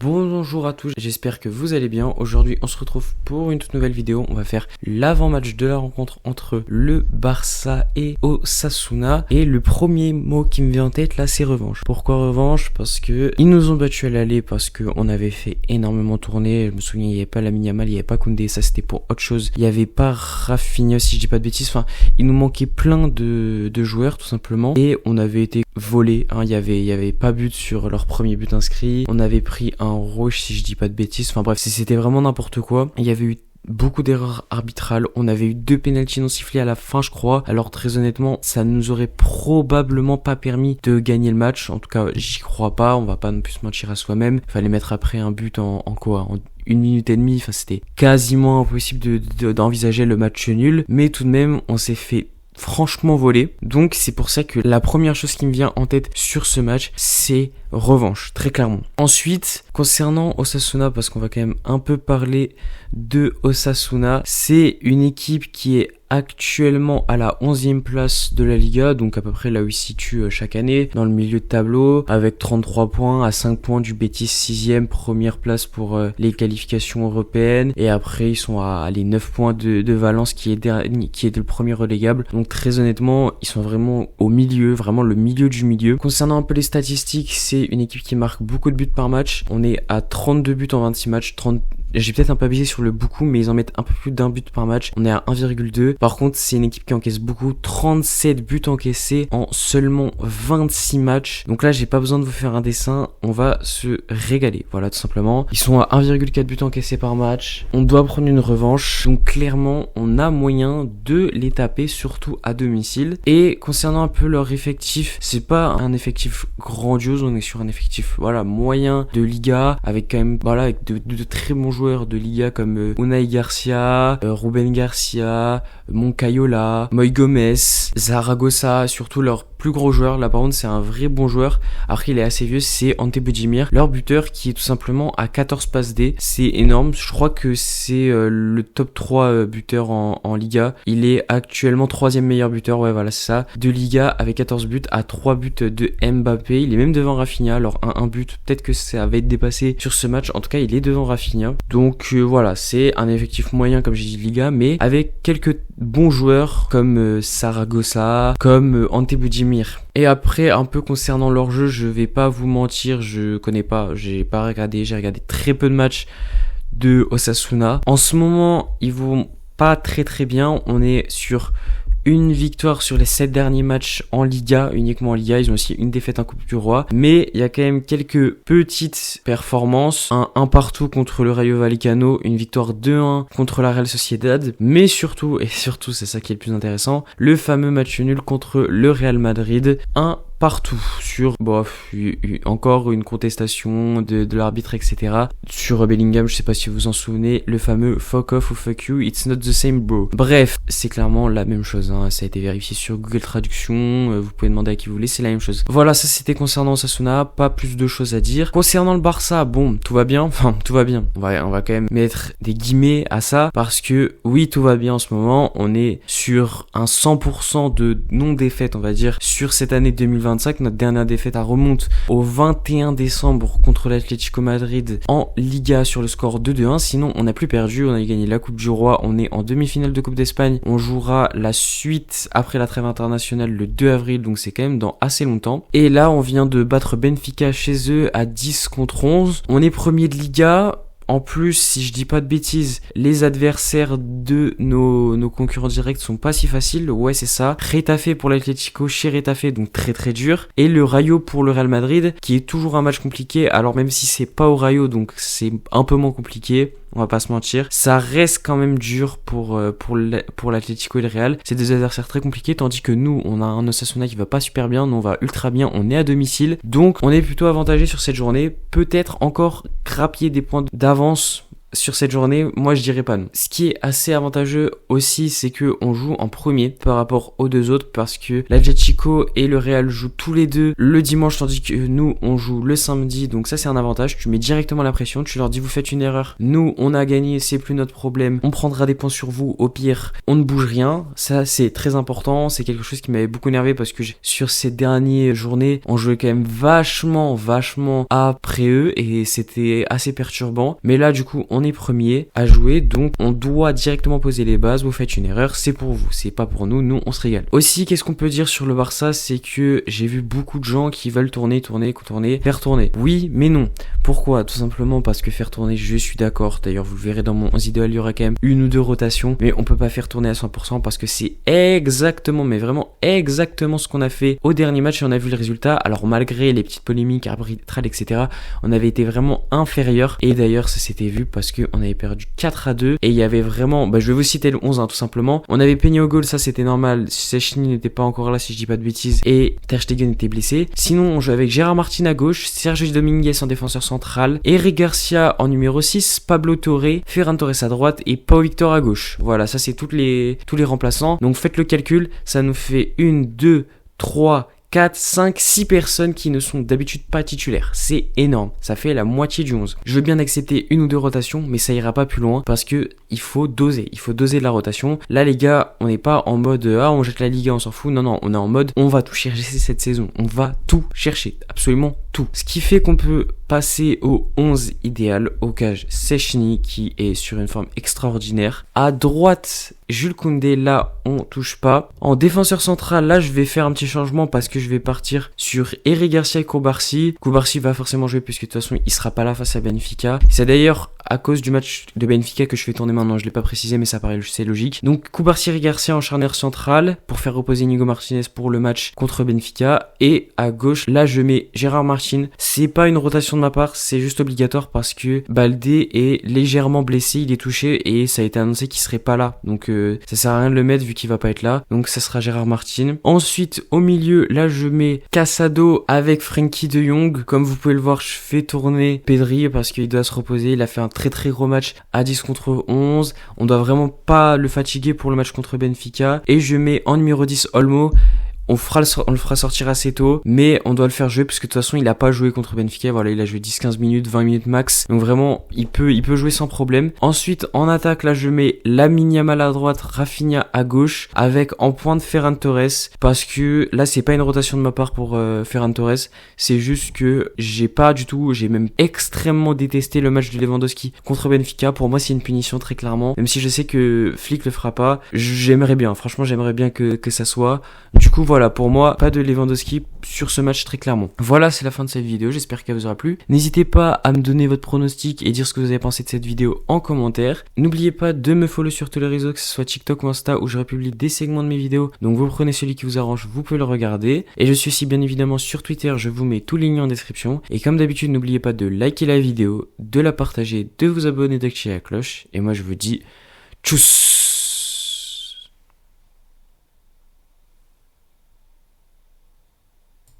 Bonjour à tous, j'espère que vous allez bien. Aujourd'hui on se retrouve pour une toute nouvelle vidéo. On va faire l'avant-match de la rencontre entre le Barça et Osasuna. Et le premier mot qui me vient en tête là, c'est revanche. Pourquoi revanche? Parce que ils nous ont battu à l'aller, parce qu'on avait fait énormément tourner. Je me souviens, il n'y avait pas Lamine Yamal, il n'y avait pas Koundé, ça c'était pour autre chose. Il n'y avait pas Rafinha, si je dis pas de bêtises. Enfin, il nous manquait plein de joueurs tout simplement. Et on avait été volés, hein. Il y avait pas but sur leur premier but inscrit. On avait pris un rouge, si je dis pas de bêtises. Enfin bref, c'était vraiment n'importe quoi. Il y avait eu beaucoup d'erreurs arbitrales. On avait eu 2 pénaltys non sifflés à la fin, je crois. Alors très honnêtement, ça nous aurait probablement pas permis de gagner le match. En tout cas, j'y crois pas. On va pas non plus se mentir à soi-même. Il fallait mettre après un but en quoi, en 1 minute et demie. Enfin, c'était quasiment impossible d'envisager le match nul. Mais tout de même, on s'est fait franchement volé. Donc c'est pour ça que la première chose qui me vient en tête sur ce match, c'est revanche, très clairement. Ensuite, concernant Osasuna, parce qu'on va quand même un peu parler de Osasuna, c'est une équipe qui est actuellement à la 11e place de la Liga, donc à peu près là où ils se situent chaque année, dans le milieu de tableau, avec 33 points, à 5 points du Betis 6e, première place pour les qualifications européennes, et après ils sont à les 9 points de Valence qui est le premier relégable. Donc très honnêtement, ils sont vraiment au milieu, vraiment le milieu du milieu. Concernant un peu les statistiques, c'est une équipe qui marque beaucoup de buts par match. On est à 32 buts en 26 matchs, j'ai peut-être un peu abusé sur le beaucoup, mais ils en mettent un peu plus d'un but par match. On est à 1,2. Par contre, c'est une équipe qui encaisse beaucoup. 37 buts encaissés en seulement 26 matchs. Donc là, j'ai pas besoin de vous faire un dessin. On va se régaler. Voilà, tout simplement. Ils sont à 1,4 buts encaissés par match. On doit prendre une revanche. Donc clairement, on a moyen de les taper, surtout à domicile. Et concernant un peu leur effectif, c'est pas un effectif grandiose. On est sur un effectif, voilà, moyen de Liga, avec quand même, voilà, avec de très bons joueurs de Liga comme Unai Garcia, Ruben Garcia, Moncayola, Moy Gomez, Zaragoza, surtout leur plus gros joueur. Là par contre c'est un vrai bon joueur. Après il est assez vieux, c'est Ante Budimir, leur buteur, qui est tout simplement à 14 passes D. C'est énorme, je crois que c'est le top 3 buteur en Liga. Il est actuellement 3e meilleur buteur, ouais voilà c'est ça, de Liga, avec 14 buts, à 3 buts de Mbappé. Il est même devant Rafinha, alors un but, peut-être que ça va être dépassé sur ce match. En tout cas il est devant Rafinha. Donc voilà, c'est un effectif moyen comme j'ai dit de Liga, mais avec quelques bons joueurs comme Zaragoza, comme Ante Budimir. Et après, un peu concernant leur jeu, je vais pas vous mentir, je connais pas, j'ai regardé très peu de matchs de Osasuna. En ce moment, ils vont pas très bien. On est sur une victoire sur les 7 derniers matchs en Liga, uniquement en Liga. Ils ont aussi une défaite en Coupe du Roi. Mais il y a quand même quelques petites performances. Un partout contre le Rayo Vallecano, une victoire 2-1 contre la Real Sociedad. Mais surtout, c'est ça qui est le plus intéressant, le fameux match nul contre le Real Madrid. Un partout sur encore une contestation de l'arbitre, etc. Sur Bellingham, je sais pas si vous vous en souvenez, le fameux fuck off ou fuck you, it's not the same bro. Bref, c'est clairement la même chose, hein. Ça a été vérifié sur Google Traduction, vous pouvez demander à qui vous voulez, c'est la même chose. Voilà, ça c'était concernant Osasuna, pas plus de choses à dire. Concernant le Barça, bon, tout va bien, enfin tout va bien. On va quand même mettre des guillemets à ça, parce que oui, tout va bien en ce moment. On est sur un 100% de non-défaite, on va dire, sur cette année 2025. Notre dernière défaite remonte au 21 décembre contre l'Atlético Madrid en Liga sur le score 2-1. Sinon, on n'a plus perdu, on a gagné la Coupe du Roi, on est en demi-finale de Coupe d'Espagne. On jouera la suite après la trêve internationale le 2 avril, donc c'est quand même dans assez longtemps. Et là, on vient de battre Benfica chez eux à 10-11. On est premier de Liga. En plus, si je dis pas de bêtises, les adversaires de nos concurrents directs sont pas si faciles. Ouais, c'est ça. Getafe pour l'Atlético, chez Getafe, donc très dur. Et le Rayo pour le Real Madrid, qui est toujours un match compliqué. Alors même si c'est pas au Rayo, donc c'est un peu moins compliqué. On va pas se mentir, ça reste quand même dur pour l'Atlético et le Real. C'est des adversaires très compliqués, tandis que nous, on a un Osasuna qui va pas super bien, nous on va ultra bien, on est à domicile. Donc on est plutôt avantagé sur cette journée, peut-être encore grappiller des points d'avance sur cette journée, moi je dirais pas non. Ce qui est assez avantageux aussi, c'est que on joue en premier par rapport aux deux autres, parce que l'Atlético et le Real jouent tous les deux le dimanche, tandis que nous on joue le samedi. Donc ça c'est un avantage, tu mets directement la pression, tu leur dis vous faites une erreur, nous on a gagné, c'est plus notre problème, on prendra des points sur vous, au pire on ne bouge rien. Ça c'est très important, c'est quelque chose qui m'avait beaucoup énervé, parce que sur ces dernières journées on jouait quand même vachement après eux et c'était assez perturbant. Mais là du coup on est premier à jouer, donc on doit directement poser les bases. Vous faites une erreur, c'est pour vous, c'est pas pour nous, nous on se régale. Aussi, qu'est-ce qu'on peut dire sur le Barça, c'est que j'ai vu beaucoup de gens qui veulent tourner, faire tourner. Oui mais non. Pourquoi? Tout simplement parce que faire tourner, je suis d'accord, d'ailleurs vous le verrez dans mon 11 idéal, il y aura quand même une ou deux rotations, mais on peut pas faire tourner à 100% parce que c'est exactement, mais vraiment exactement ce qu'on a fait au dernier match et on a vu le résultat. Alors malgré les petites polémiques arbitrales etc, on avait été vraiment inférieur, et d'ailleurs ça s'était vu parce que on avait perdu 4-2 et il y avait vraiment, je vais vous citer le 11 tout simplement. On avait Peña au goal, ça c'était normal, Szczęsny n'était pas encore là si je dis pas de bêtises, et Ter Stegen était blessé. Sinon on joue avec Gérard Martin à gauche, Sergio Dominguez en défenseur central, Eric Garcia en numéro 6, Pablo Torre, Ferran Torres à droite et Pau Victor à gauche. Voilà, ça c'est tous les remplaçants. Donc faites le calcul, ça nous fait 1, 2, 3, 4, 5, 6 personnes qui ne sont d'habitude pas titulaires. C'est énorme. Ça fait la moitié du 11. Je veux bien accepter une ou deux rotations, mais ça ira pas plus loin parce que il faut doser. Il faut doser de la rotation. Là, les gars, on n'est pas en mode on jette la Liga, on s'en fout. Non, on est en mode on va tout chercher cette saison. On va tout chercher. Absolument tout. Ce qui fait qu'on peut passer au 11 idéal. Au cage, Szczęsny qui est sur une forme extraordinaire. À droite, Jules Koundé, là, on touche pas. En défenseur central, là, je vais faire un petit changement parce que je vais partir sur Eric Garcia et Cubarsí. Cubarsí va forcément jouer puisque de toute façon, il sera pas là face à Benfica. C'est d'ailleurs à cause du match de Benfica que je fais tourner maintenant. Je l'ai pas précisé, mais ça paraît, c'est logique. Donc, Cubarsí, Eric Garcia en charnière centrale pour faire reposer Inigo Martinez pour le match contre Benfica. Et à gauche, là, je mets Gérard Martin. C'est pas une rotation de ma part, c'est juste obligatoire parce que Baldé est légèrement blessé, il est touché et ça a été annoncé qu'il serait pas là. Donc, ça sert à rien de le mettre vu qu'il va pas être là. Donc ça sera Gérard Martin. Ensuite au milieu, là je mets Casado avec Frenkie de Jong. Comme vous pouvez le voir, je fais tourner Pedri parce qu'il doit se reposer. Il a fait un très gros match à 10 contre 11. On doit vraiment pas le fatiguer pour le match contre Benfica. Et je mets en numéro 10 Olmo. On le fera sortir assez tôt, mais on doit le faire jouer parce que de toute façon il a pas joué contre Benfica. Voilà, il a joué 10-15 minutes, 20 minutes max. Donc vraiment, il peut jouer sans problème. Ensuite, en attaque, là je mets Lamine Yamal à droite, Rafinha à gauche, avec en pointe Ferran Torres, parce que là c'est pas une rotation de ma part pour Ferran Torres. C'est juste que j'ai même extrêmement détesté le match de Lewandowski contre Benfica. Pour moi c'est une punition très clairement, même si je sais que Flick le fera pas. J'aimerais bien que ça soit. Du coup voilà, pour moi, pas de Lewandowski sur ce match très clairement. Voilà, c'est la fin de cette vidéo, j'espère qu'elle vous aura plu. N'hésitez pas à me donner votre pronostic et dire ce que vous avez pensé de cette vidéo en commentaire. N'oubliez pas de me follow sur tous les réseaux, que ce soit TikTok ou Insta, où je republie des segments de mes vidéos. Donc vous prenez celui qui vous arrange, vous pouvez le regarder. Et je suis aussi bien évidemment sur Twitter, je vous mets tous les liens en description. Et comme d'habitude, n'oubliez pas de liker la vidéo, de la partager, de vous abonner, d'activer la cloche. Et moi je vous dis tchuss.